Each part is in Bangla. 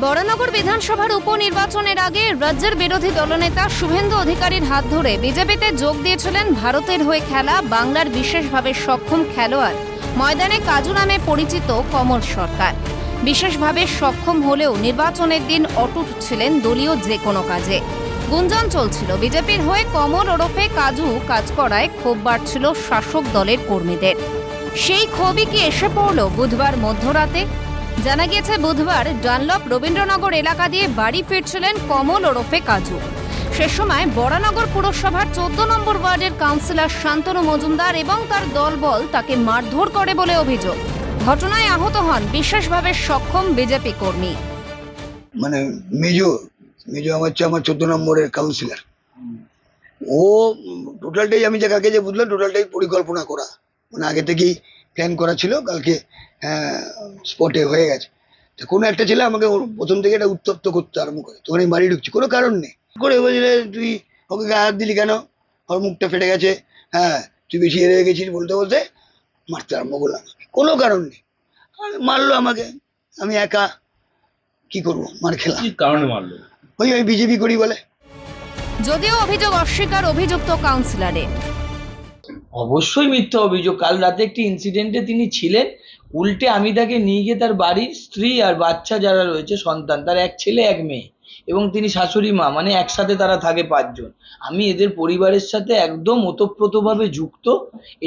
বরানগর বিধানসভার উপনির্বাচনের আগে রাজ্যের বিরোধী দলনেতা শুভেন্দু অধিকারীর হাত ধরে বিজেপিতে যোগ দিয়েছিলেন ভারতের হয়ে খেলা বাংলার বিশেষভাবে সক্ষম খেলোয়াড় ময়দানে কাজু নামে পরিচিত কমল সরকার। বিশেষভাবে সক্ষম হলেও নির্বাচনের দিন অটুট ছিলেন দলীয় যে কোনো কাজে। গুঞ্জন চলছিল বিজেপির হয়ে কমল ওরফে কাজু কাজ করায় ক্ষোভ বাড়ছিল শাসক দলের কর্মীদের। সেই ক্ষোভই কি এসে পড়ল বুধবার মধ্যরাতে? জানা গিয়েছে বুধবার ডানলপ রবীন্দ্রনগর এলাকা দিয়ে বাড়ি ফিরছিলেন কমল ওরফে কাজু। সে সময় বরানগর পুরসভার 14 নম্বর ওয়ার্ডের কাউন্সিলর শান্তনু মজুমদার এবং তার দলবল তাকে মারধর করে বলে অভিযোগ। ঘটনায় আহত হন বিশেষভাবে সক্ষম বিজেপি কর্মী। মানে মেজো আমার 14 নম্বরের কাউন্সিলর। ও টোটালটাই আমি যে কালকে যে বুঝলাম টোটালটাই পরিকল্পনা করা, মানে আগে থেকেই প্ল্যান করা ছিল। কালকে স্পটে হয়ে গেছে। কোনো একটা ছেলে আমাকে প্রথম থেকে এটা উত্তপ্ত করতে আরম্ভ করে, তখন আমি বাড়ি ঢুকছি কোনো কারণ নেই করে বলছিলে তুই ওকে গায়ে হাত দিলি কেন, ওর মুখটা ফেটে গেছে, হ্যাঁ তুই বেশি এড়ে গেছিস বলতে বলতে মারতে আরম্ভ করলাম। কোনো কারণ নেই, মারলো আমাকে। আমি একা কি করবো, মার খেলাম। কি কারণে মারলো? ওই বিজেপি করি বলে। যদিও অভিযোগ অস্বীকার অভিযুক্ত কাউন্সিলরের। অবশ্যই মিথ্যা অভিযোগ। কাল রাতে একটি ইনসিডেন্টে তিনি ছিলেন, উল্টে আমি তাকে নিয়ে গিয়ে তার বাড়ির স্ত্রী আর বাচ্চা যারা রয়েছে সন্তান, তার এক ছেলে এক মেয়ে এবং তিনি শাশুড়ি মা, মানে একসাথে তারা থাকে 5 জন। আমি এদের পরিবারের সাথে একদম ওতপ্রোতভাবে যুক্ত।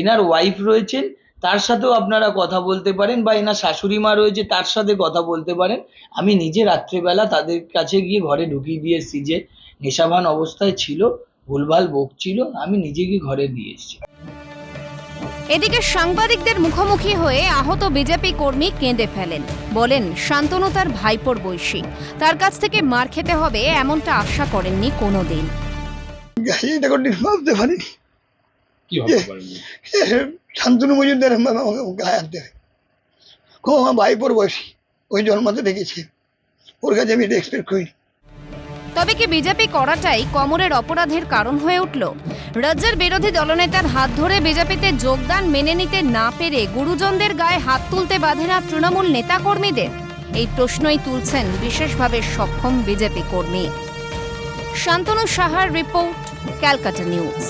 এনার ওয়াইফ রয়েছেন, তার সাথেও আপনারা কথা বলতে পারেন, বা এনার শাশুড়ি মা রয়েছে তার সাথে কথা বলতে পারেন। আমি নিজে রাত্রেবেলা তাদের কাছে গিয়ে ঘরে ঢুকিয়ে দিয়ে এসেছি, যে নেশাভান অবস্থায় ছিল, ভুলভাল বকছিল, আমি নিজে গিয়ে ঘরে দিয়ে এসেছি। এদিকে সাংবাদিকদের মুখোমুখি হয়ে আহত বিজেপি কর্মী কেঁদে ফেলেন। বলেন শান্তনু তার ভাইপোর বয়সী, তার কাছ থেকে মার খেতে হবে এমনটা আশা করেননি কোনোদিন। ভাবতে পারিনি কি হতে পারেনি? শান্তনু মজুমদার আমাকে গায়ে হাত দেবে। খুব আমার ভাইপোর বয়সী, ওই জন্মাতে দেখেছি, ওর কাছে আমি এটা এক্সপেক্ট করিনি। তবে কি বিজেপি করাটাই কমলের অপরাধের কারণ হয়ে উঠল? রাজ্যের বিরোধী দলনেতার হাত ধরে বিজেপিতে যোগদান মেনে নিতে না পেরে গুরুজনদের গায়ে হাত তুলতে বাধে না তৃণমূল নেতাকর্মীদের? এই প্রশ্নই তুলছেন বিশেষভাবে সক্ষম বিজেপি কর্মী। শান্তনু সাহার রিপোর্ট, ক্যালকাটা নিউজ।